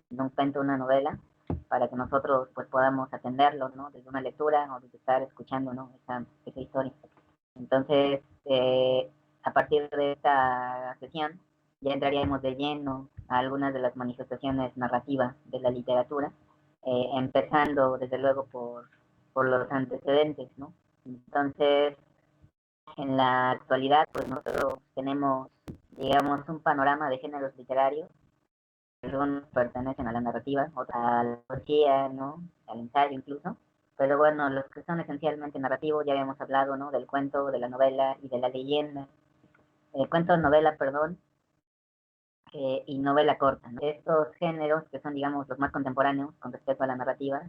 un cuento, una novela, para que nosotros pues podamos atenderlo, ¿no? Desde una lectura o desde estar escuchando, ¿no? Esa historia. Entonces, a partir de esta sesión, ya entraríamos de lleno a algunas de las manifestaciones narrativas de la literatura, empezando desde luego por los antecedentes, ¿no? Entonces, en la actualidad, pues nosotros tenemos, digamos, un panorama de géneros literarios. Algunos pertenecen a la narrativa, otros a la poesía, ¿no? Al ensayo incluso. Pero bueno, los que son esencialmente narrativos, ya habíamos hablado, ¿no? Del cuento, de la novela y de la leyenda. Cuento, novela, perdón, y novela corta, ¿no? Estos géneros, que son, digamos, los más contemporáneos con respecto a la narrativa,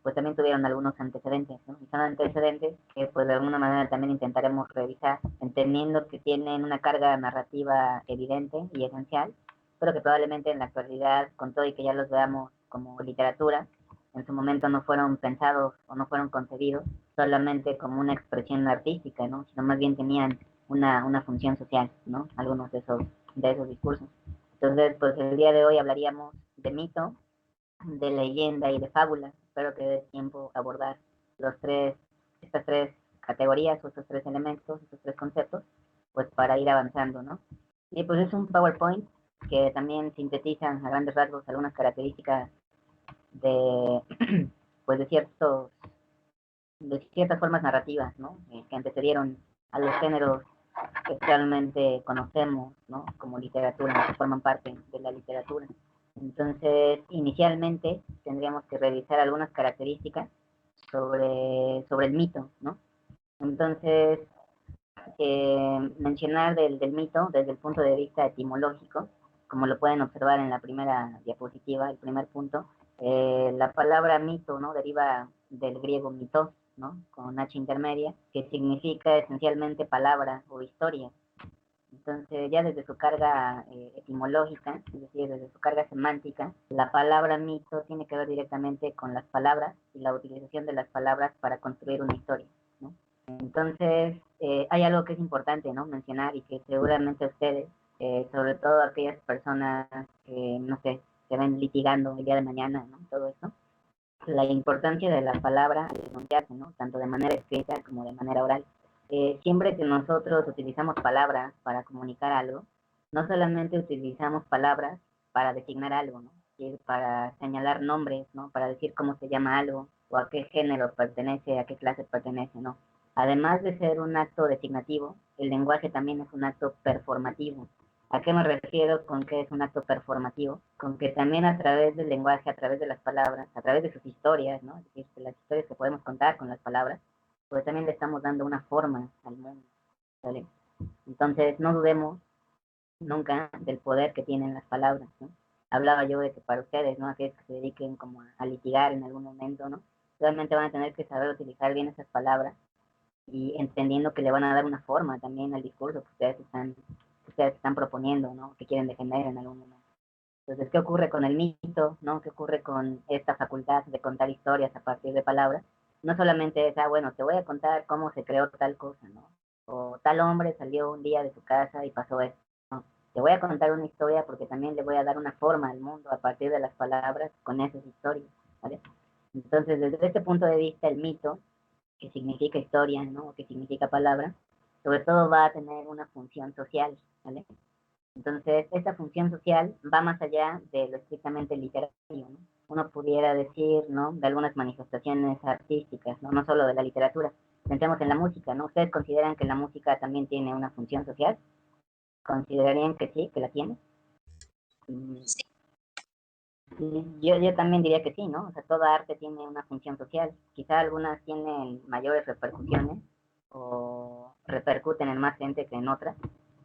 pues también tuvieron algunos antecedentes, ¿no? Y son antecedentes que, pues, de alguna manera también intentaremos revisar, entendiendo que tienen una carga narrativa evidente y esencial, pero que probablemente en la actualidad, con todo y que ya los veamos como literatura, en su momento no fueron pensados o no fueron concebidos solamente como una expresión artística, ¿no? Sino más bien tenían una función social, ¿no? Algunos de esos discursos. Entonces, pues el día de hoy hablaríamos de mito, de leyenda y de fábula. Espero que dé tiempo a abordar estas tres categorías o estos tres elementos, estos tres conceptos, pues para ir avanzando, ¿no? Y pues es un PowerPoint que también sintetiza a grandes rasgos algunas características de, pues de ciertas formas narrativas, ¿no? Que antecedieron a los géneros que actualmente conocemos, ¿no? Como literatura, que forman parte de la literatura. Entonces, inicialmente tendríamos que revisar algunas características sobre el mito, ¿no? Entonces, mencionar del mito desde el punto de vista etimológico, como lo pueden observar en la primera diapositiva, el primer punto, la palabra mito, ¿no? Deriva del griego mitos, ¿no? Con H intermedia, que significa esencialmente palabra o historia. Entonces, ya desde su carga etimológica, es decir, desde su carga semántica, la palabra mito tiene que ver directamente con las palabras y la utilización de las palabras para construir una historia, ¿no? Entonces, hay algo que es importante, ¿no? Mencionar y que seguramente ustedes, sobre todo aquellas personas que, no sé, se ven litigando el día de mañana, ¿no? Todo esto, la importancia de la palabra al enunciarse, ¿no? Tanto de manera escrita como de manera oral. Siempre que nosotros utilizamos palabras para comunicar algo, no solamente utilizamos palabras para designar algo, ¿no? Para señalar nombres, ¿no? Para decir cómo se llama algo, o a qué género pertenece, a qué clase pertenece, ¿no? Además de ser un acto designativo, el lenguaje también es un acto performativo. ¿A qué me refiero con que es un acto performativo? Con que también a través del lenguaje, a través de las palabras, a través de sus historias, ¿no? Es decir, de las historias que podemos contar con las palabras, pues también le estamos dando una forma al mundo, ¿vale? Entonces, no dudemos nunca del poder que tienen las palabras, ¿no? Hablaba yo de que para ustedes, ¿no? Aquellos que se dediquen como a litigar en algún momento, ¿no? Realmente van a tener que saber utilizar bien esas palabras y entendiendo que le van a dar una forma también al discurso que ustedes están proponiendo, ¿no? Que quieren defender en algún momento. Entonces, ¿qué ocurre con el mito, ¿no? ¿Qué ocurre con esta facultad de contar historias a partir de palabras? No solamente es, bueno, te voy a contar cómo se creó tal cosa, ¿no? O tal hombre salió un día de su casa y pasó esto, ¿no? Te voy a contar una historia porque también le voy a dar una forma al mundo a partir de las palabras con esas historias, ¿vale? Entonces, desde este punto de vista, el mito, que significa historia, ¿no? O que significa palabra, sobre todo va a tener una función social, ¿vale? Entonces, esta función social va más allá de lo estrictamente literario, ¿no? Uno pudiera decir, ¿no? De algunas manifestaciones artísticas, ¿no? No solo de la literatura. Pensemos en la música, ¿no? ¿Ustedes consideran que la música también tiene una función social? ¿Considerarían que sí, que la tiene? Mm, yo también diría que sí, ¿no? O sea, toda arte tiene una función social. Quizá algunas tienen mayores repercusiones o repercuten en más gente que en otras,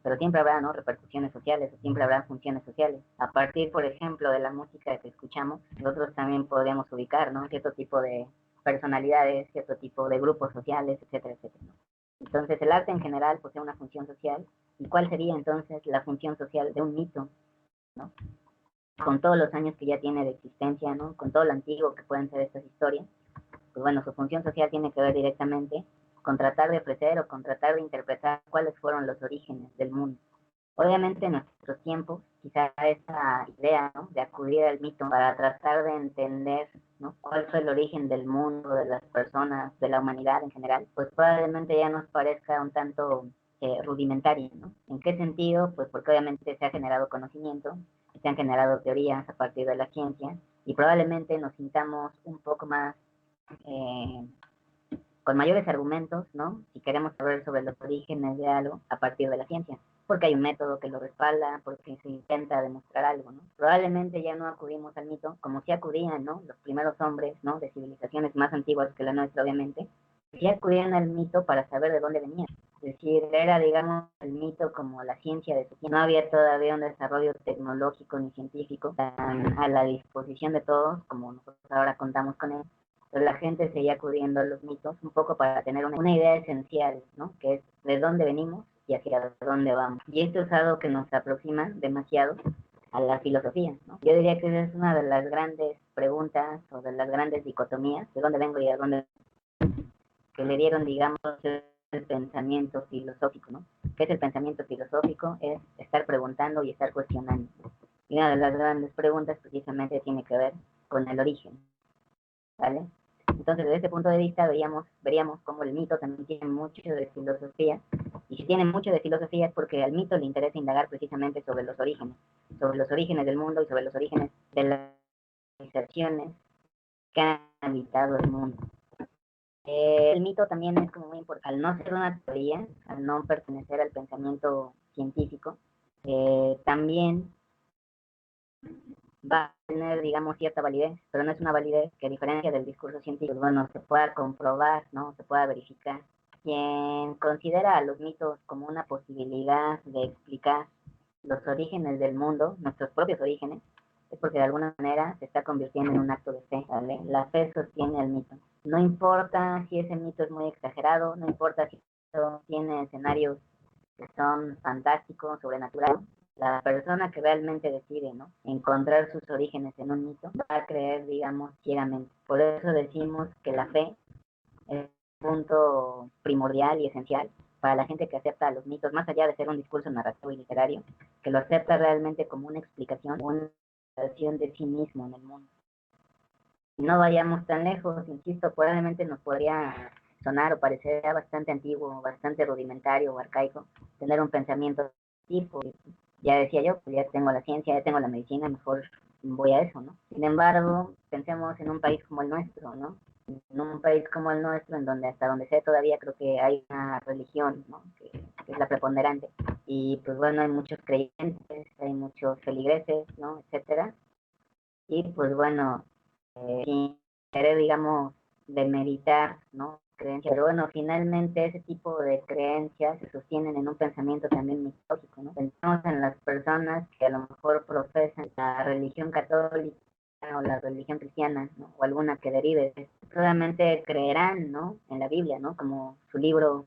pero siempre habrá, ¿no? Repercusiones sociales, o siempre habrá funciones sociales. A partir, por ejemplo, de la música que escuchamos, nosotros también podríamos ubicar, ¿no? Cierto tipo de personalidades, cierto tipo de grupos sociales, etcétera, etcétera, ¿no? Entonces, el arte en general posee una función social. ¿Y cuál sería entonces la función social de un mito, ¿no? Con todos los años que ya tiene de existencia, ¿no? Con todo lo antiguo que pueden ser estas historias, pues bueno, su función social tiene que ver directamente con tratar de ofrecer o con tratar de interpretar cuáles fueron los orígenes del mundo. Obviamente en nuestros tiempos, quizá esta idea, ¿no?, de acudir al mito para tratar de entender, ¿no?, cuál fue el origen del mundo, de las personas, de la humanidad en general, pues probablemente ya nos parezca un tanto rudimentaria, ¿no? ¿En qué sentido? Pues porque obviamente se ha generado conocimiento, se han generado teorías a partir de la ciencia y probablemente nos sintamos un poco más eh, con mayores argumentos, ¿no? Si queremos saber sobre los orígenes de algo a partir de la ciencia, porque hay un método que lo respalda, porque se intenta demostrar algo, ¿no? Probablemente ya no acudimos al mito como si acudían, ¿no?, los primeros hombres, ¿no?, de civilizaciones más antiguas que la nuestra, obviamente, sí acudían al mito para saber de dónde venían. Es decir, era, digamos, el mito como la ciencia de su tiempo. No había todavía un desarrollo tecnológico ni científico tan a la disposición de todos como nosotros ahora contamos con él, pero la gente seguía acudiendo a los mitos un poco para tener una idea esencial, ¿no?, que es de dónde venimos y hacia dónde vamos. Y esto es algo que nos aproxima demasiado a la filosofía, ¿no? Yo diría que esa es una de las grandes preguntas o de las grandes dicotomías, de dónde vengo y a dónde, que le dieron, digamos, el pensamiento filosófico, ¿no? ¿Qué es el pensamiento filosófico? Es estar preguntando y estar cuestionando. Y una de las grandes preguntas precisamente tiene que ver con el origen, ¿vale? Entonces, desde este punto de vista, veríamos cómo el mito también tiene mucho de filosofía, y si tiene mucho de filosofía es porque al mito le interesa indagar precisamente sobre los orígenes del mundo y sobre los orígenes de las civilizaciones que han habitado el mundo. El mito también es como muy importante, al no ser una teoría, al no pertenecer al pensamiento científico, también va a tener, digamos, cierta validez, pero no es una validez que, a diferencia del discurso científico, bueno, se pueda comprobar, ¿no?, se pueda verificar. Quien considera a los mitos como una posibilidad de explicar los orígenes del mundo, nuestros propios orígenes, es porque de alguna manera se está convirtiendo en un acto de fe, ¿vale? La fe sostiene el mito. No importa si ese mito es muy exagerado, no importa si tiene escenarios que son fantásticos, sobrenaturales, la persona que realmente decide, ¿no?, encontrar sus orígenes en un mito, va a creer, digamos, ciegamente. Por eso decimos que la fe es un punto primordial y esencial para la gente que acepta los mitos, más allá de ser un discurso narrativo y literario, que lo acepta realmente como una explicación, una versión de sí mismo en el mundo. No vayamos tan lejos, insisto, probablemente nos podría sonar o parecer bastante antiguo, bastante rudimentario o arcaico, tener un pensamiento tipo, ya decía yo, pues ya tengo la ciencia, ya tengo la medicina, mejor voy a eso, ¿no? Sin embargo, pensemos en un país como el nuestro, ¿no? En un país como el nuestro, en donde hasta donde sé todavía creo que hay una religión, ¿no?, que es la preponderante, y pues bueno, hay muchos creyentes, hay muchos feligreses, ¿no?, etcétera, y pues bueno, sin querer, digamos, demeritar, ¿no?, creencias, pero bueno, finalmente ese tipo de creencias se sostienen en un pensamiento también mitológico, ¿no? Pensamos en las personas que a lo mejor profesan la religión católica o la religión cristiana, ¿no?, o alguna que derive, solamente creerán, ¿no?, en la Biblia, ¿no?, como su libro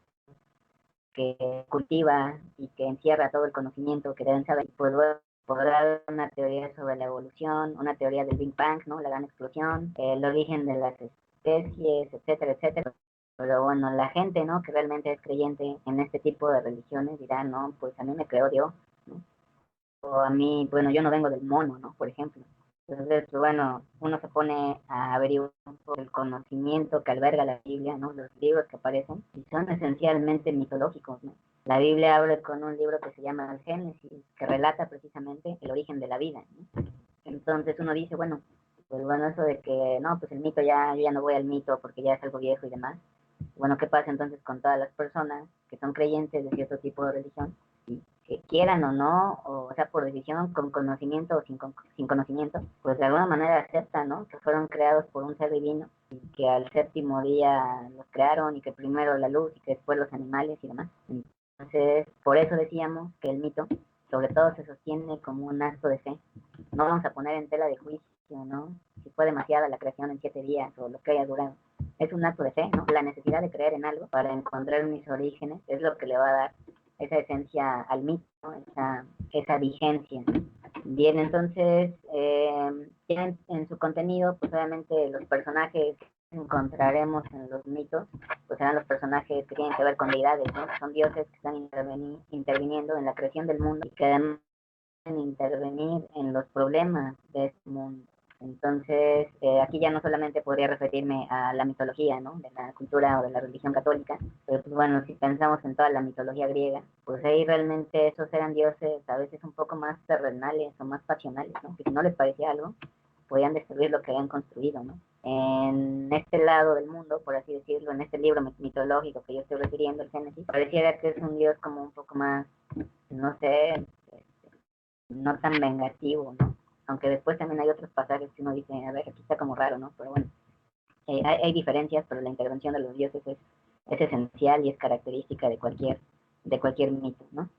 que cultiva y que encierra todo el conocimiento que deben saber. Pues bueno, podrá haber una teoría sobre la evolución, una teoría del Big Bang, ¿no?, la gran explosión, el origen de las especies, etcétera, etcétera. Pero bueno, la gente, ¿no?, que realmente es creyente en este tipo de religiones dirá, no, pues a mí me creó Dios, ¿no? O a mí, bueno, yo no vengo del mono, ¿no?, por ejemplo. Entonces, pues bueno, uno se pone a averiguar el conocimiento que alberga la Biblia, ¿no?, los libros que aparecen, y son esencialmente mitológicos, ¿no? La Biblia abre con un libro que se llama el Génesis, que relata precisamente el origen de la vida, ¿no? Entonces uno dice, bueno, pues bueno, eso de que, no, pues el mito ya, yo ya no voy al mito porque ya es algo viejo y demás. Bueno, ¿qué pasa entonces con todas las personas que son creyentes de cierto tipo de religión? Que quieran o no, o sea, por decisión, con conocimiento o sin conocimiento, pues de alguna manera aceptan, ¿no?, que fueron creados por un ser divino y que al séptimo día los crearon y que primero la luz y que después los animales y demás. Entonces, por eso decíamos que el mito, sobre todo, se sostiene como un acto de fe. No vamos a poner en tela de juicio, ¿no?, si fue demasiada la creación en 7 días o lo que haya durado. Es un acto de fe, ¿no? La necesidad de creer en algo para encontrar mis orígenes es lo que le va a dar esa esencia al mito, ¿no?, esa vigencia. Bien, entonces, ya en su contenido, pues obviamente los personajes encontraremos en los mitos, pues serán los personajes que tienen que ver con deidades, ¿no? Son dioses que están interviniendo en la creación del mundo y que además pueden intervenir en los problemas de este mundo. Entonces, aquí ya no solamente podría referirme a la mitología, ¿no? De la cultura o de la religión católica, pero pues bueno, si pensamos en toda la mitología griega, pues ahí realmente esos eran dioses a veces un poco más terrenales o más pasionales, ¿no? Que si no les parecía algo, podían destruir lo que habían construido, ¿no? En este lado del mundo, por así decirlo, en este libro mitológico que yo estoy refiriendo, el Génesis, pareciera que es un dios como un poco más, no sé, no tan vengativo, ¿no? Aunque después también hay otros pasajes que uno dice, a ver, aquí está como raro, ¿no? Pero bueno, hay diferencias, pero la intervención de los dioses es esencial y es característica de cualquier mito, ¿no?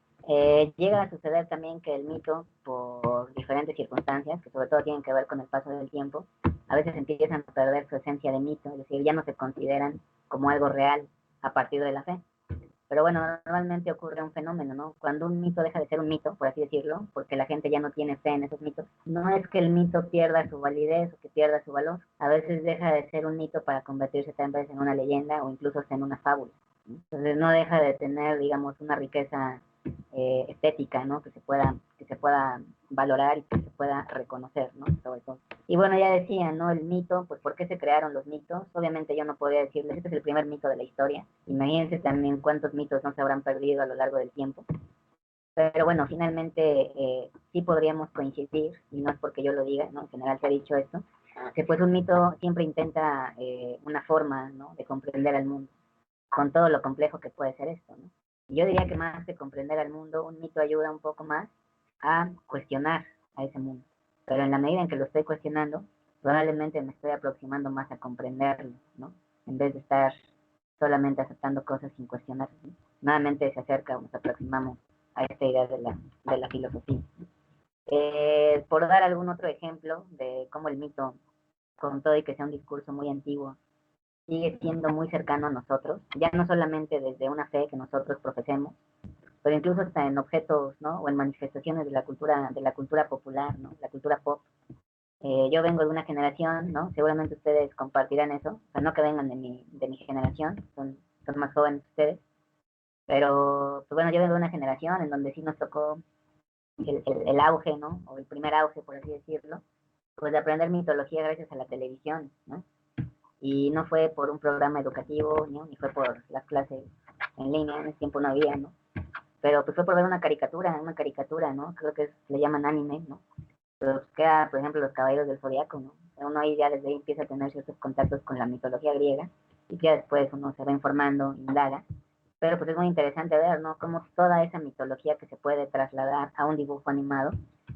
Llega a suceder también que el mito, por diferentes circunstancias, que sobre todo tienen que ver con el paso del tiempo, a veces empiezan a perder su esencia de mito, es decir, ya no se consideran como algo real a partir de la fe. Pero bueno, normalmente ocurre un fenómeno, ¿no? Cuando un mito deja de ser un mito, por así decirlo, porque la gente ya no tiene fe en esos mitos, no es que el mito pierda su validez o que pierda su valor. A veces deja de ser un mito para convertirse tal vez en una leyenda o incluso en una fábula. Entonces no deja de tener, digamos, una riqueza estética, ¿no? Que se pueda valorar y que se pueda reconocer, ¿no? Sobre todo. Y bueno, ya decía, ¿no? El mito, pues ¿por qué se crearon los mitos? Obviamente yo no podría decirles, este es el primer mito de la historia. Imagínense también cuántos mitos no se habrán perdido a lo largo del tiempo. Pero bueno, finalmente sí podríamos coincidir, y no es porque yo lo diga, ¿no? En general se ha dicho esto, que pues un mito siempre intenta una forma, ¿no? De comprender al mundo, con todo lo complejo que puede ser esto, ¿no? Yo diría que más que comprender al mundo, un mito ayuda un poco más a cuestionar a ese mundo. Pero en la medida en que lo estoy cuestionando, probablemente me estoy aproximando más a comprenderlo, ¿no? En vez de estar solamente aceptando cosas sin cuestionar, ¿no? Nuevamente se acerca o nos aproximamos a esta idea de la filosofía. Por dar algún otro ejemplo de cómo el mito, con todo y que sea un discurso muy antiguo, sigue siendo muy cercano a nosotros, ya no solamente desde una fe que nosotros profesemos, pero incluso hasta en objetos, ¿no? O en manifestaciones de la cultura popular, ¿no? La cultura pop. Yo vengo de una generación, ¿no? Seguramente ustedes compartirán eso, o sea, no que vengan de mi generación, son más jóvenes ustedes, pero pues bueno, yo vengo de una generación en donde sí nos tocó el auge, ¿no? O el primer auge, por así decirlo, pues de aprender mitología gracias a la televisión, ¿no? Y no fue por un programa educativo, ¿no? Ni fue por las clases en línea, en ese tiempo no había, ¿no? Pero pues fue por ver una caricatura, ¿no? Creo que le llaman anime, ¿no? Pero queda, por ejemplo, los caballeros del Zodiaco, ¿no? Uno ahí ya desde ahí empieza a tener ciertos contactos con la mitología griega y ya después uno se va informando, indaga. Pero pues es muy interesante ver, ¿no? Cómo toda esa mitología que se puede trasladar a un dibujo animado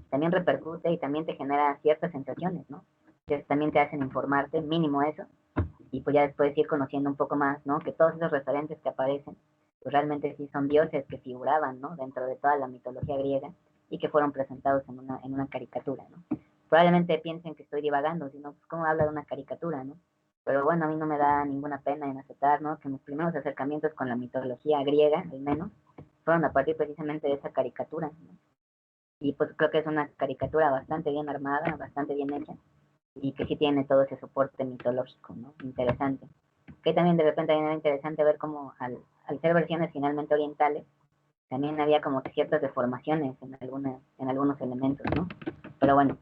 también repercute y también te genera ciertas sensaciones, ¿no? Que también te hacen informarte, mínimo eso, y pues ya después ir conociendo un poco más, ¿no? Que todos esos referentes que aparecen, pues realmente sí son dioses que figuraban, ¿no? Dentro de toda la mitología griega y que fueron presentados en una caricatura, ¿no? Probablemente piensen que estoy divagando, sino, pues, ¿cómo habla de una caricatura, no? Pero bueno, a mí no me da ninguna pena en aceptar, ¿no? Que mis primeros acercamientos con la mitología griega, al menos, fueron a partir precisamente de esa caricatura, ¿no? Y pues creo que es una caricatura bastante bien armada, bastante bien hecha, y que sí tiene todo ese soporte mitológico, ¿no? Interesante. Que también de repente era interesante ver cómo al ser versiones finalmente orientales, también había como que ciertas deformaciones en algunos elementos, ¿no? Pero bueno,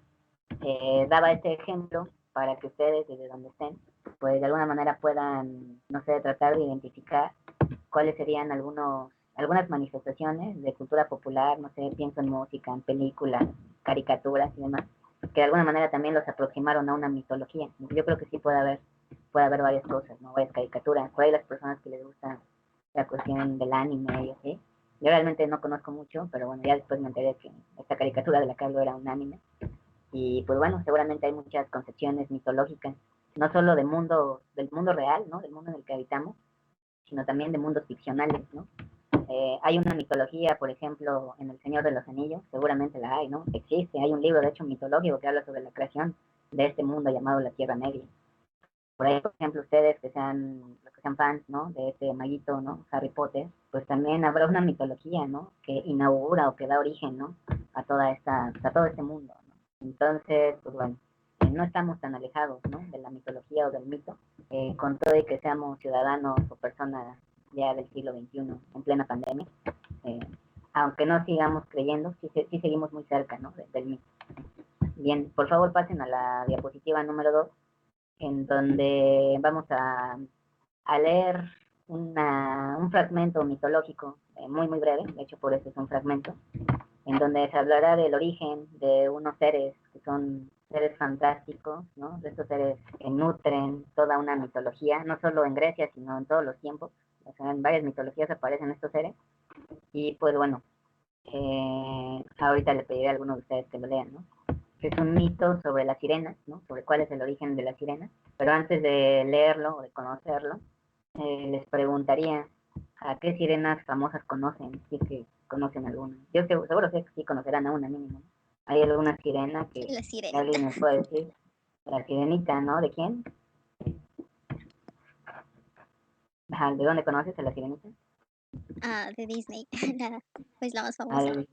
daba este ejemplo para que ustedes, desde donde estén, pues de alguna manera puedan, no sé, tratar de identificar cuáles serían algunas manifestaciones de cultura popular, no sé, pienso en música, en películas, caricaturas y demás, que de alguna manera también los aproximaron a una mitología. Yo creo que sí puede haber varias cosas, ¿no? Varias caricaturas. Por ahí las personas que les gusta la cuestión del anime y así. Yo realmente no conozco mucho, pero bueno, ya después me enteré que esta caricatura de la que hablo era un anime. Y pues bueno, seguramente hay muchas concepciones mitológicas, no solo del mundo real, ¿no? Del mundo en el que habitamos, sino también de mundos ficcionales, ¿no? Hay una mitología, por ejemplo, en El Señor de los Anillos, seguramente la hay, ¿no? Existe, hay un libro, de hecho, mitológico que habla sobre la creación de este mundo llamado la Tierra Media. Por ahí, por ejemplo, ustedes los que sean fans, ¿no? De este maguito, ¿no? Harry Potter, pues también habrá una mitología, ¿no? Que inaugura o que da origen, ¿no? A todo este mundo, ¿no? Entonces, pues bueno, no estamos tan alejados, ¿no? De la mitología o del mito. con todo y que seamos ciudadanos o personas ya del siglo XXI en plena pandemia, eh, aunque no sigamos creyendo, sí seguimos muy cerca, ¿no? Del mito. Bien, por favor pasen a la diapositiva número 2, en donde vamos a leer un fragmento mitológico muy breve, de hecho por eso es un fragmento, en donde se hablará del origen de unos seres que son seres fantásticos, ¿no? De estos seres que nutren toda una mitología, no solo en Grecia, sino en todos los tiempos. O sea, en varias mitologías aparecen estos seres. Y pues bueno, ahorita le pediré a algunos de ustedes que lo lean, ¿no? Que es un mito sobre las sirenas, ¿no? Sobre cuál es el origen de las sirenas. Pero antes de leerlo o de conocerlo, les preguntaría a qué sirenas famosas conocen, si es que conocen alguna. Yo seguro sé que sí conocerán a una mínimo. ¿Hay alguna sirena que La sirenita. alguien me puede decir? La sirenita, ¿no? ¿De quién? Ajá, ¿de dónde conoces a la sirenita? Ah, de Disney. Pues la más Ah, famosa.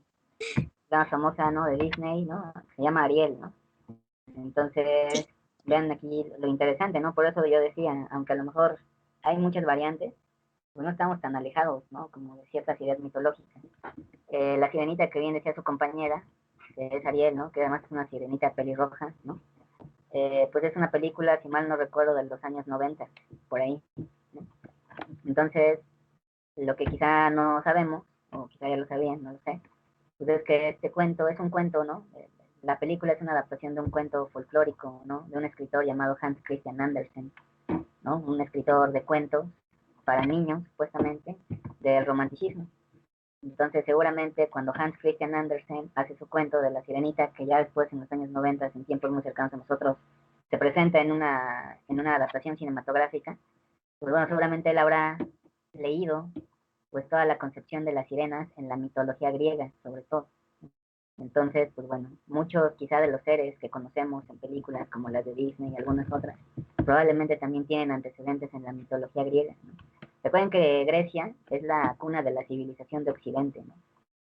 la famosa, ¿no? De Disney, ¿no? Se llama Ariel, ¿no? Sí. Entonces, vean aquí lo interesante, ¿no? Por eso yo decía, aunque a lo mejor hay muchas variantes, pues no estamos tan alejados, ¿no? Como de ciertas ideas mitológicas. La sirenita que bien decía su compañera, que es Ariel, ¿no? Que además es una sirenita pelirroja, ¿no? Pues es una película, si mal no recuerdo, de los años 90, por ahí, ¿no? Entonces, lo que quizá no sabemos, o quizá ya lo sabían, no lo sé, pues es que este cuento es un cuento, ¿no? La película es una adaptación de un cuento folclórico, ¿no? De un escritor llamado Hans Christian Andersen, ¿no? Un escritor de cuentos para niños, supuestamente, del romanticismo. Entonces, seguramente cuando Hans Christian Andersen hace su cuento de la sirenita, que ya después en los años 90, en tiempos muy cercanos a nosotros, se presenta en una adaptación cinematográfica, pues bueno, seguramente él habrá leído pues toda la concepción de las sirenas en la mitología griega, sobre todo. Entonces, pues bueno, muchos quizá de los seres que conocemos en películas como las de Disney y algunas otras, probablemente también tienen antecedentes en la mitología griega, ¿no? Recuerden que Grecia es la cuna de la civilización de Occidente, ¿no?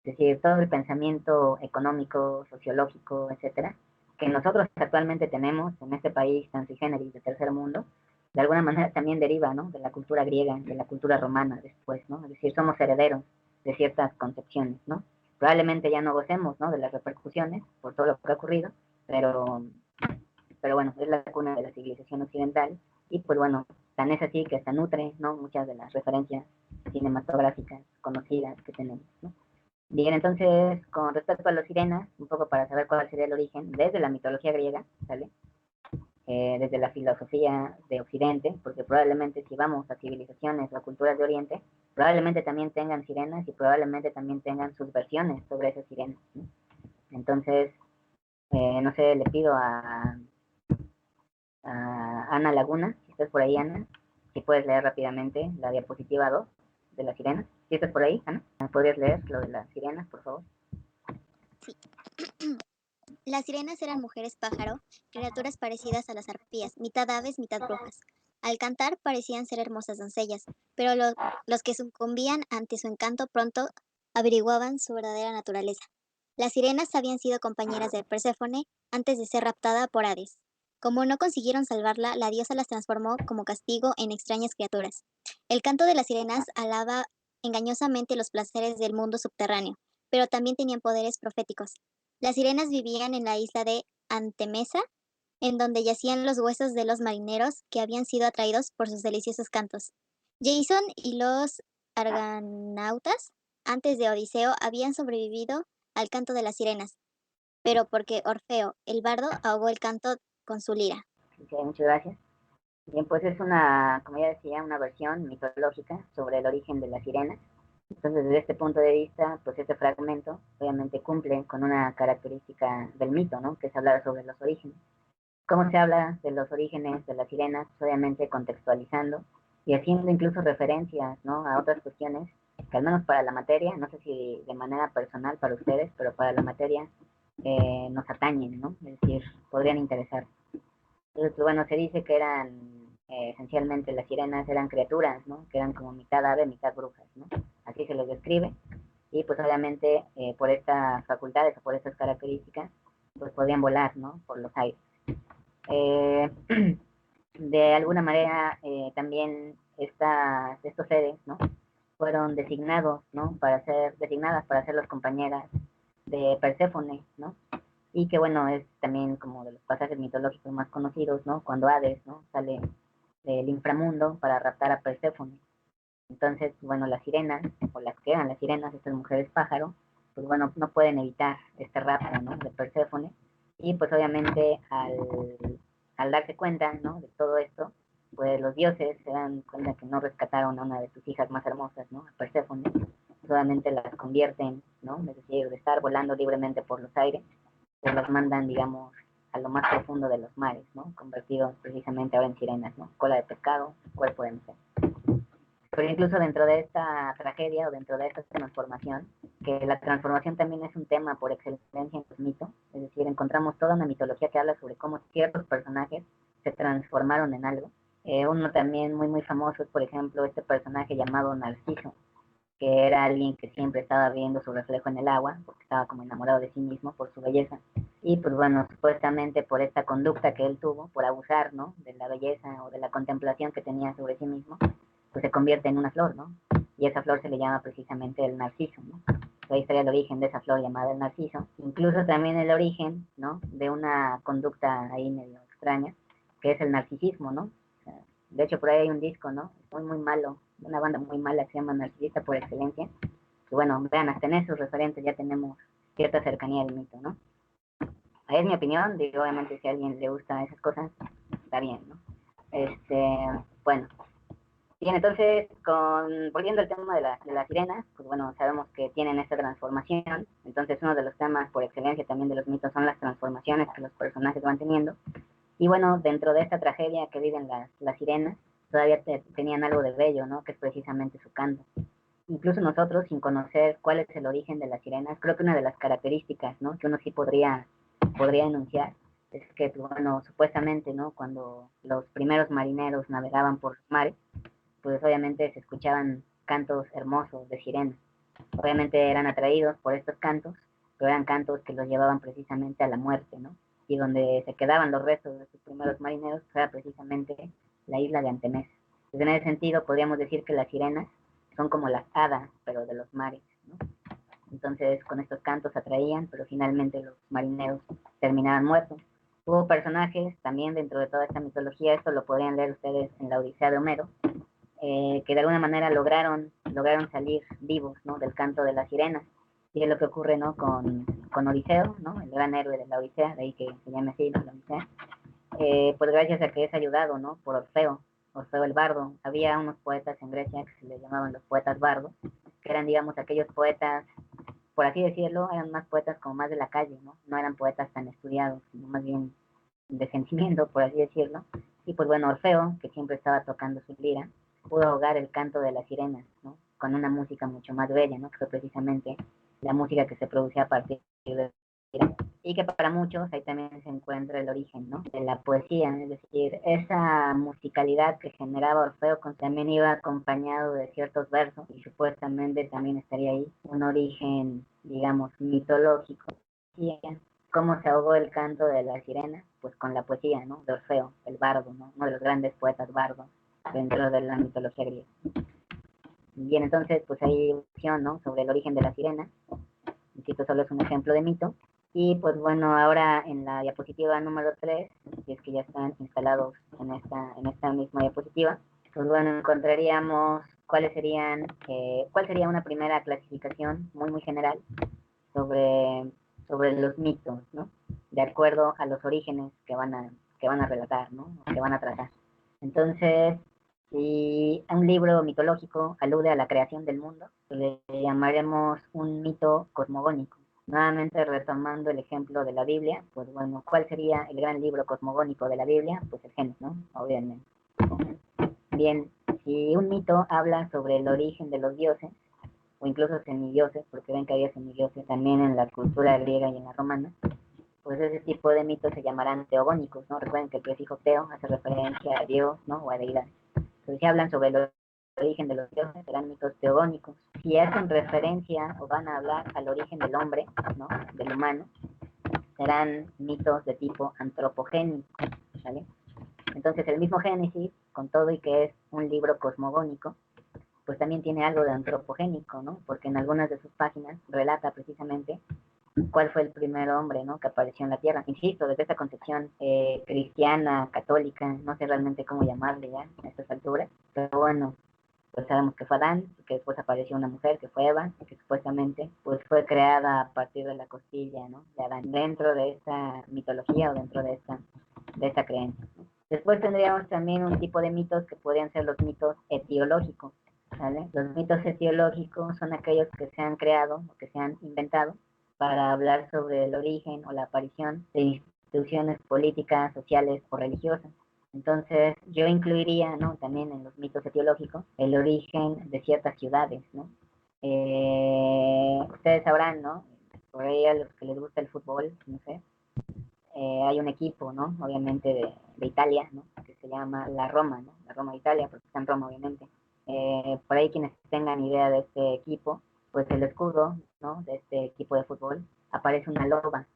Es decir, todo el pensamiento económico, sociológico, etcétera, que nosotros actualmente tenemos en este país tan sui generis de tercer mundo, de alguna manera también deriva, ¿no? De la cultura griega, de la cultura romana después, ¿no? Es decir, somos herederos de ciertas concepciones, ¿no? Probablemente ya no gocemos, ¿no? De las repercusiones por todo lo que ha ocurrido, pero, pero bueno, es la cuna de la civilización occidental y pues bueno, tan es así que hasta nutre, ¿no? Muchas de las referencias cinematográficas conocidas que tenemos, ¿no? Bien, entonces, con respecto a los sirenas, un poco para saber cuál sería el origen, desde la mitología griega, ¿sale? Desde la filosofía de Occidente, porque probablemente si vamos a civilizaciones o culturas de Oriente, probablemente también tengan sirenas y probablemente también tengan sus versiones sobre esas sirenas, ¿no? Entonces, no sé, le pido a Ana Laguna, si estás por ahí, Ana, si puedes leer rápidamente la diapositiva 2 de las sirenas. Si estás por ahí, Ana, ¿podrías leer lo de las sirenas, por favor? Sí. Las sirenas eran mujeres pájaro, criaturas parecidas a las arpías, mitad aves, mitad brujas. Al cantar parecían ser hermosas doncellas, pero los que sucumbían ante su encanto pronto averiguaban su verdadera naturaleza. Las sirenas habían sido compañeras de Perséfone antes de ser raptada por Hades. Como no consiguieron salvarla, la diosa las transformó como castigo en extrañas criaturas. El canto de las sirenas alaba engañosamente los placeres del mundo subterráneo, pero también tenían poderes proféticos. Las sirenas vivían en la isla de Antemesa, en donde yacían los huesos de los marineros que habían sido atraídos por sus deliciosos cantos. Jason y los argonautas, antes de Odiseo, habían sobrevivido al canto de las sirenas, pero porque Orfeo, el bardo, ahogó el canto con su lira. Okay, muchas gracias. Bien, pues es una, como ya decía, una versión mitológica sobre el origen de las sirenas. Entonces, desde este punto de vista, pues este fragmento obviamente cumple con una característica del mito, ¿no? Que es hablar sobre los orígenes. ¿Cómo se habla de los orígenes de las sirenas? Pues obviamente contextualizando y haciendo incluso referencias, ¿no? A otras cuestiones que al menos para la materia, no sé si de manera personal para ustedes, pero para la materia nos atañen, ¿no? Es decir, podrían interesar. Entonces, pues, bueno, se dice que eran esencialmente las sirenas eran criaturas, ¿no? Que eran como mitad ave, mitad brujas, ¿no? Así se les describe. Y pues obviamente por estas facultades o por estas características, pues podían volar, ¿no? Por los aires. Eh, de alguna manera también estos seres, ¿no? Fueron designados, ¿no? Designadas para ser las compañeras de Perséfone, ¿no? Y que bueno, es también como de los pasajes mitológicos más conocidos, ¿no? Cuando Hades, ¿no? Sale del inframundo para raptar a Perséfone. Entonces, bueno, las sirenas, o las que eran las sirenas, estas mujeres pájaro, pues bueno, no pueden evitar este rapto, ¿no? De Perséfone. Y pues obviamente al darse cuenta, ¿no? De todo esto, pues los dioses se dan cuenta que no rescataron a una de sus hijas más hermosas, ¿no? A Perséfone. Solamente las convierten, ¿no? Es decir, de estar volando libremente por los aires, pues las mandan, digamos, a lo más profundo de los mares, ¿no? Convertidos precisamente ahora en sirenas, ¿no? Cola de pescado, cuerpo de mujer. Pero incluso dentro de esta tragedia o dentro de esta transformación, que la transformación también es un tema por excelencia en los mitos, es decir, encontramos toda una mitología que habla sobre cómo ciertos personajes se transformaron en algo. Uno también muy famoso es, por ejemplo, este personaje llamado Narciso, que era alguien que siempre estaba viendo su reflejo en el agua, porque estaba como enamorado de sí mismo por su belleza. Y pues bueno, supuestamente por esta conducta que él tuvo, por abusar, ¿no? De la belleza o de la contemplación que tenía sobre sí mismo, pues se convierte en una flor, ¿no? Y esa flor se le llama precisamente el narciso, ¿no? Ahí estaría el origen de esa flor llamada el narciso. Incluso también el origen, ¿no? De una conducta ahí medio extraña, que es el narcisismo, ¿no? O sea, de hecho, por ahí hay un disco, ¿no? Muy malo, una banda muy mala que se llama Narcisista por excelencia. Y bueno, vean, hasta en esos referentes ya tenemos cierta cercanía del mito, ¿no? Ahí es mi opinión, digo, obviamente si a alguien le gusta esas cosas, está bien, ¿no? Bueno, bien, entonces, volviendo al tema de las sirenas, pues bueno, sabemos que tienen esta transformación, entonces uno de los temas por excelencia también de los mitos son las transformaciones que los personajes van teniendo, y bueno, dentro de esta tragedia que viven las sirenas, todavía tenían algo de bello, ¿no? Que es precisamente su canto. Incluso nosotros, sin conocer cuál es el origen de las sirenas, creo que una de las características, ¿no? Que uno sí podría enunciar, es que, bueno, supuestamente, ¿no? Cuando los primeros marineros navegaban por los mares, pues obviamente se escuchaban cantos hermosos de sirenas. Obviamente eran atraídos por estos cantos, pero eran cantos que los llevaban precisamente a la muerte, ¿no? Y donde se quedaban los restos de sus primeros marineros era precisamente la isla de Antemesa. Pues en ese sentido podríamos decir que las sirenas son como las hadas, pero de los mares, ¿no? Entonces con estos cantos atraían, pero finalmente los marineros terminaban muertos. Hubo personajes también dentro de toda esta mitología, esto lo podrían leer ustedes en la Odisea de Homero, que de alguna manera lograron salir vivos, ¿no? Del canto de las sirenas. Y es lo que ocurre, ¿no? Con Odiseo, ¿no? El gran héroe de la Odisea, de ahí que se llame así, ¿no? La Odisea. Pues gracias a que es ayudado, ¿no? Por Orfeo el bardo. Había unos poetas en Grecia que se les llamaban los poetas bardos, que eran, digamos, aquellos poetas, por así decirlo, eran más poetas como más de la calle, ¿no? No eran poetas tan estudiados, sino más bien de sentimiento, por así decirlo. Y pues bueno, Orfeo, que siempre estaba tocando su lira, pudo ahogar el canto de las sirenas, ¿no? Con una música mucho más bella, ¿no? Que fue precisamente la música que se producía a partir de y que para muchos ahí también se encuentra el origen, ¿no? De la poesía, es decir, esa musicalidad que generaba Orfeo también iba acompañado de ciertos versos y supuestamente también estaría ahí un origen, digamos, mitológico. ¿Cómo se ahogó el canto de la sirena? Pues con la poesía, ¿no? De Orfeo, el bardo, ¿no? Uno de los grandes poetas bardos dentro de la mitología griega. Bien, entonces, pues hay opción, ¿no? Sobre el origen de la sirena. Esto solo es un ejemplo de mito. Y pues bueno, ahora en la diapositiva número 3, si es que ya están instalados en esta misma diapositiva, pues bueno, encontraríamos cuál sería una primera clasificación muy general sobre, sobre los mitos, ¿no? De acuerdo a los orígenes que van a relatar, ¿no? Que van a tratar. Entonces, si un libro mitológico alude a la creación del mundo, le llamaremos un mito cosmogónico. Nuevamente retomando el ejemplo de la Biblia, pues bueno, ¿cuál sería el gran libro cosmogónico de la Biblia? Pues el Génesis, ¿no? Obviamente. Bien, si un mito habla sobre el origen de los dioses, o incluso semidioses, porque ven que había semidioses también en la cultura griega y en la romana, pues ese tipo de mitos se llamarán teogónicos, ¿no? Recuerden que el prefijo teo hace referencia a Dios, ¿no? O a deidad. Entonces, si hablan sobre el origen de los dioses, serán mitos teogónicos. Si hacen referencia o van a hablar al origen del hombre, ¿no? Del humano, serán mitos de tipo antropogénico, ¿vale? Entonces el mismo Génesis, con todo y que es un libro cosmogónico, pues también tiene algo de antropogénico, ¿no? Porque en algunas de sus páginas relata precisamente cuál fue el primer hombre, ¿no? Que apareció en la Tierra. Insisto, desde esta concepción cristiana, católica, no sé realmente cómo llamarle ya a estas alturas, pero bueno, pues sabemos que fue Adán, que después apareció una mujer que fue Eva, que supuestamente pues fue creada a partir de la costilla, ¿no? De Adán, dentro de esta mitología o dentro de esta creencia. Después tendríamos también un tipo de mitos que podrían ser los mitos etiológicos, ¿vale? Los mitos etiológicos son aquellos que se han creado o que se han inventado para hablar sobre el origen o la aparición de instituciones políticas, sociales o religiosas. Entonces, yo incluiría, ¿no? También en los mitos etiológicos el origen de ciertas ciudades, ¿no? Ustedes sabrán, ¿no? Por ahí a los que les gusta el fútbol, no sé, hay un equipo, ¿no? Obviamente de Italia, ¿no? Que se llama la Roma, ¿no? La Roma de Italia, porque está en Roma, obviamente. Por ahí quienes tengan idea de este equipo, pues el escudo, ¿no? De este equipo de fútbol aparece una loba.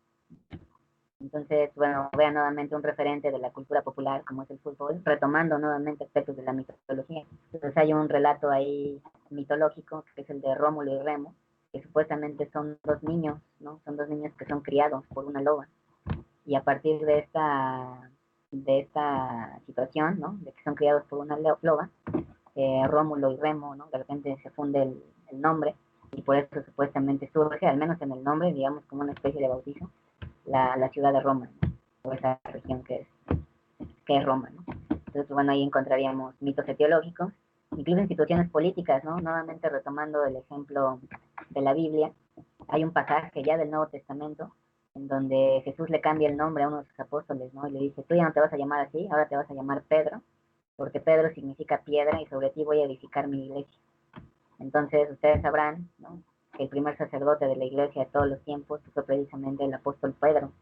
Entonces, bueno, vean nuevamente un referente de la cultura popular como es el fútbol, retomando nuevamente aspectos de la mitología. Entonces hay un relato ahí mitológico, que es el de Rómulo y Remo, que supuestamente son dos niños, ¿no? Son dos niños que son criados por una loba. Y a partir de esta situación, ¿no? De que son criados por una loba, Rómulo y Remo, ¿no? De repente se funde el nombre y por eso supuestamente surge, al menos en el nombre, digamos como una especie de bautizo, la ciudad de Roma, ¿no? O esa región que es Roma, ¿no? Entonces, bueno, ahí encontraríamos mitos etiológicos, incluso instituciones políticas, ¿no? Nuevamente retomando el ejemplo de la Biblia, hay un pasaje ya del Nuevo Testamento en donde Jesús le cambia el nombre a uno de sus apóstoles, ¿no? Y le dice, tú ya no te vas a llamar así, ahora te vas a llamar Pedro, porque Pedro significa piedra y sobre ti voy a edificar mi iglesia. Entonces, ustedes sabrán, ¿no? Que el primer sacerdote de la iglesia de todos los tiempos fue precisamente el apóstol Pedro.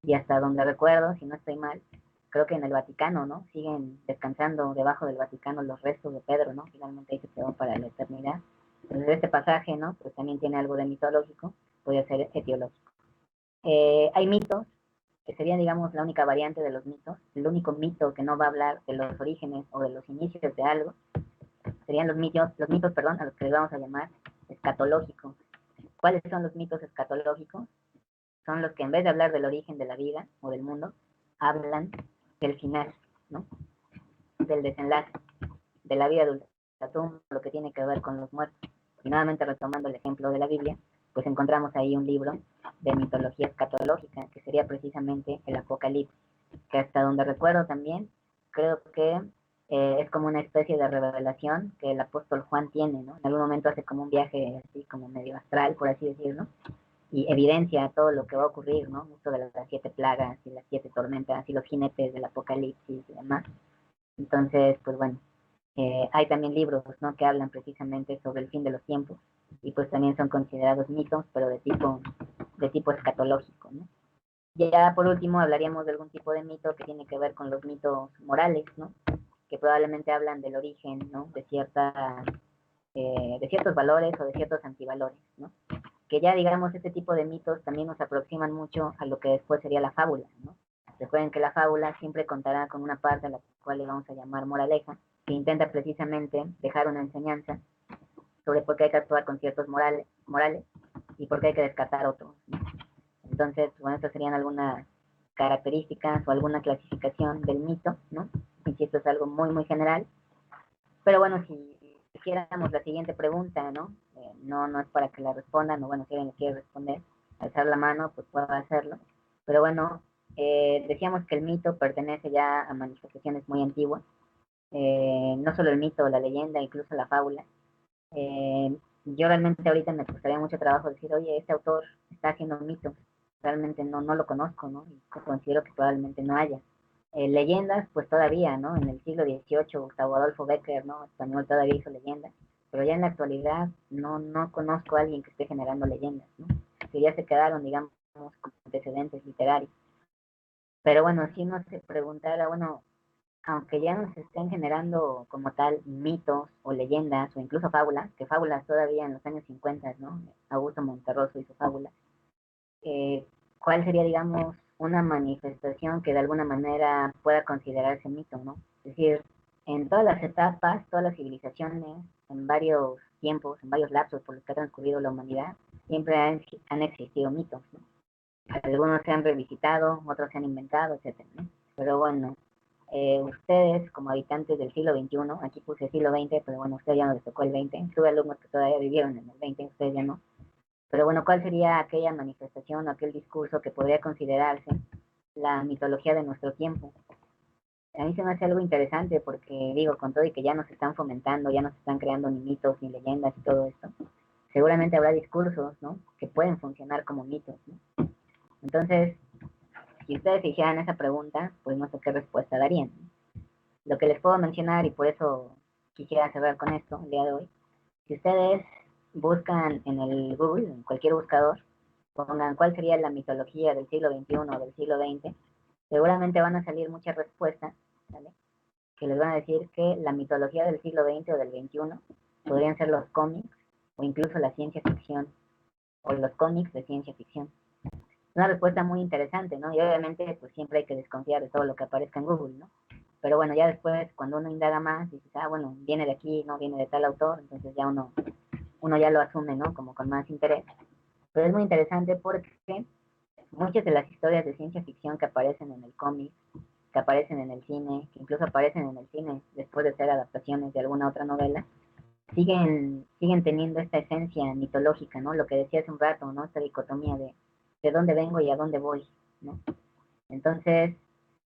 Y hasta donde recuerdo, si no estoy mal, creo que en el Vaticano, ¿no? Siguen descansando debajo del Vaticano los restos de Pedro, ¿no? Finalmente ahí se quedó para la eternidad. Entonces, este pasaje, ¿no? Pues también tiene algo de mitológico, puede ser etiológico. Hay mitos, que serían, digamos, la única variante de los mitos, el único mito que no va a hablar de los orígenes o de los inicios de algo, serían los mitos, perdón, a los que les vamos a llamar escatológicos. ¿Cuáles son los mitos escatológicos? Son los que en vez de hablar del origen de la vida o del mundo, hablan del final, ¿no? Del desenlace, de la vida de ultratumba, lo que tiene que ver con los muertos. Y nuevamente retomando el ejemplo de la Biblia, pues encontramos ahí un libro de mitología escatológica, que sería precisamente el Apocalipsis, que hasta donde recuerdo también, creo que es como una especie de revelación que el apóstol Juan tiene, ¿no? En algún momento hace como un viaje así como medio astral, por así decirlo, y evidencia todo lo que va a ocurrir, ¿no? Esto de las 7 plagas y las 7 tormentas y los jinetes del apocalipsis y demás. Entonces, pues bueno, hay también libros, ¿no? Que hablan precisamente sobre el fin de los tiempos y pues también son considerados mitos, pero de tipo escatológico, ¿no? Ya por último hablaríamos de algún tipo de mito que tiene que ver con los mitos morales, ¿no? Que probablemente hablan del origen, ¿no? De ciertos valores o de ciertos antivalores, ¿no? Que ya digamos este tipo de mitos también nos aproximan mucho a lo que después sería la fábula, ¿no? Recuerden que la fábula siempre contará con una parte a la cual le vamos a llamar moraleja, que intenta precisamente dejar una enseñanza sobre por qué hay que actuar con ciertos morales y por qué hay que descartar otros, ¿no? Entonces, bueno, estas serían algunas características o alguna clasificación del mito, ¿no? Insisto, es algo muy, muy general. Pero bueno, si hiciéramos la siguiente pregunta, ¿no? No es para que la respondan, o bueno, si alguien le quiere responder, alzar la mano, pues puedo hacerlo. Pero bueno, decíamos que el mito pertenece ya a manifestaciones muy antiguas. No solo el mito, la leyenda, incluso la fábula. Yo realmente ahorita me costaría mucho trabajo decir, oye, este autor está haciendo un mito. Realmente no lo conozco, ¿no? Y considero que probablemente no haya. Leyendas, pues todavía, ¿no? En el siglo XVIII, Gustavo Adolfo Bécquer, ¿no? Español todavía hizo leyendas. Pero ya en la actualidad no conozco a alguien que esté generando leyendas, ¿no? Que ya se quedaron, digamos, como antecedentes literarios. Pero bueno, si uno se preguntara, bueno, aunque ya no se estén generando como tal mitos o leyendas o incluso fábulas, que fábulas todavía en los años 50, ¿no? Augusto Monterroso hizo fábulas. ¿Cuál sería, digamos, una manifestación que de alguna manera pueda considerarse mito, ¿no? Es decir, en todas las etapas, todas las civilizaciones, en varios tiempos, en varios lapsos por los que ha transcurrido la humanidad, siempre han existido mitos, ¿no? Algunos se han revisitado, otros se han inventado, etcétera, ¿no? Pero bueno, ustedes como habitantes del siglo XXI, aquí puse siglo XX, pero bueno, ustedes ya no les tocó el 20, tuve alumnos que todavía vivieron en el 20, ustedes ya no. Pero bueno, ¿cuál sería aquella manifestación o aquel discurso que podría considerarse la mitología de nuestro tiempo? A mí se me hace algo interesante porque digo, con todo y que ya no se están fomentando, ya no se están creando ni mitos ni leyendas y todo esto, seguramente habrá discursos, ¿no? Que pueden funcionar como mitos, ¿no? Entonces, si ustedes se hicieran esa pregunta, pues no sé qué respuesta darían. Lo que les puedo mencionar, y por eso quisiera cerrar con esto el día de hoy, si ustedes buscan en el Google, en cualquier buscador, pongan cuál sería la mitología del siglo XXI o del siglo XX, seguramente van a salir muchas respuestas, ¿vale? Que les van a decir que la mitología del siglo XX o del XXI podrían ser los cómics o incluso la ciencia ficción o los cómics de ciencia ficción. Es una respuesta muy interesante, ¿no? Y obviamente pues siempre hay que desconfiar de todo lo que aparezca en Google, ¿no? Pero bueno, ya después cuando uno indaga más, dices, ah, bueno, viene de aquí, no viene de tal autor, entonces ya uno ya lo asume, ¿no? Como con más interés. Pero es muy interesante porque muchas de las historias de ciencia ficción que aparecen en el cómic, que aparecen en el cine, que incluso aparecen en el cine después de ser adaptaciones de alguna otra novela, siguen teniendo esta esencia mitológica, ¿no? Lo que decía hace un rato, ¿no? Esta dicotomía de dónde vengo y a dónde voy, ¿no? Entonces,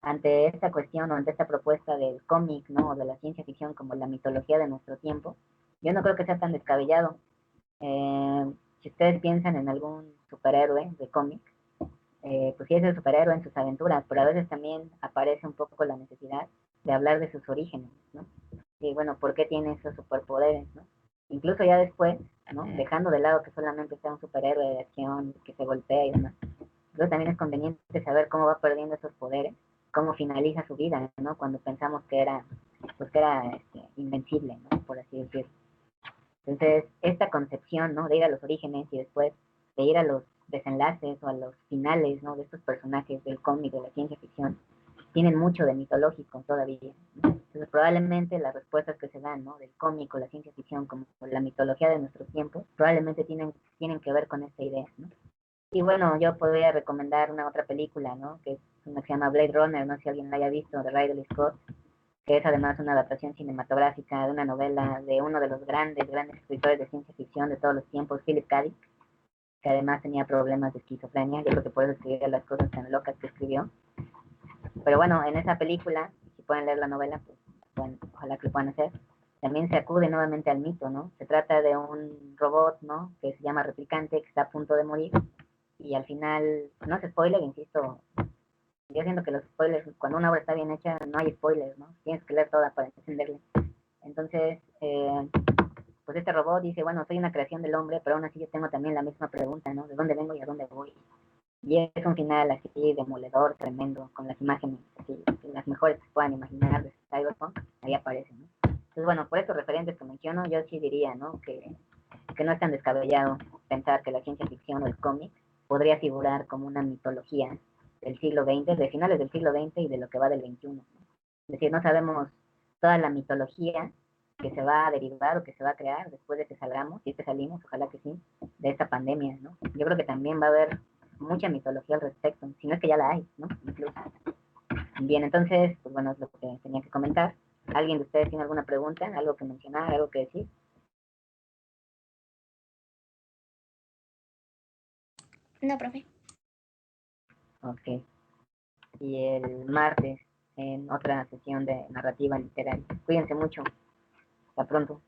ante esta cuestión o ante esta propuesta del cómic, ¿no? O de la ciencia ficción como la mitología de nuestro tiempo, yo no creo que sea tan descabellado. Eh, si ustedes piensan en algún superhéroe de cómic, pues sí es el superhéroe en sus aventuras, pero a veces también aparece un poco la necesidad de hablar de sus orígenes, ¿no? Y bueno, ¿por qué tiene esos superpoderes, no? Incluso ya después, ¿no? Dejando de lado que solamente sea un superhéroe de acción, que se golpea y demás. Entonces también es conveniente saber cómo va perdiendo esos poderes, cómo finaliza su vida, ¿no? Cuando pensamos que era, pues que era invencible, ¿no? Por así decirlo. Entonces, esta concepción, ¿no? De ir a los orígenes y después de ir a los desenlaces o a los finales, ¿no? De estos personajes del cómic, de la ciencia ficción, tienen mucho de mitológico todavía, ¿no? Entonces, probablemente las respuestas que se dan, ¿no? Del cómic o la ciencia ficción, como la mitología de nuestros tiempos, probablemente tienen que ver con esta idea, ¿no? Y bueno, yo podría recomendar una otra película, ¿no? Que es una que se llama Blade Runner, no sé si alguien la haya visto, de Ridley Scott, que es además una adaptación cinematográfica de una novela de uno de los grandes escritores de ciencia ficción de todos los tiempos, Philip K. Dick, que además tenía problemas de esquizofrenia, yo creo que por eso escribía las cosas tan locas que escribió. Pero bueno, en esa película, si pueden leer la novela, pues bueno, ojalá que lo puedan hacer, también se acude nuevamente al mito, ¿no? Se trata de un robot, ¿no? Que se llama replicante, que está a punto de morir, y al final, no es spoiler, insisto, yo siento que los spoilers, cuando una obra está bien hecha, no hay spoilers, ¿no? Tienes que leer toda para entenderla. Entonces, pues este robot dice, bueno, soy una creación del hombre, pero aún así yo tengo también la misma pregunta, ¿no? ¿De dónde vengo y a dónde voy? Y es un final así demoledor, tremendo, con las imágenes así, las mejores que puedan imaginar de Cyberpunk, ahí aparece, ¿no? Entonces, bueno, por estos referentes que menciono, yo sí diría, ¿no? Que no es tan descabellado pensar que la ciencia ficción o el cómic podría figurar como una mitología del siglo XX, de finales del siglo XX y de lo que va del XXI, ¿no? Es decir, no sabemos toda la mitología que se va a derivar o que se va a crear después de que salgamos, si es que salimos, ojalá que sí, de esta pandemia, ¿no? Yo creo que también va a haber mucha mitología al respecto, si no es que ya la hay, ¿no? Incluso. Bien, entonces, pues bueno, es lo que tenía que comentar. ¿Alguien de ustedes tiene alguna pregunta, algo que mencionar, algo que decir? No, profe. Ok. Y el martes en otra sesión de narrativa literaria. Cuídense mucho. Hasta pronto.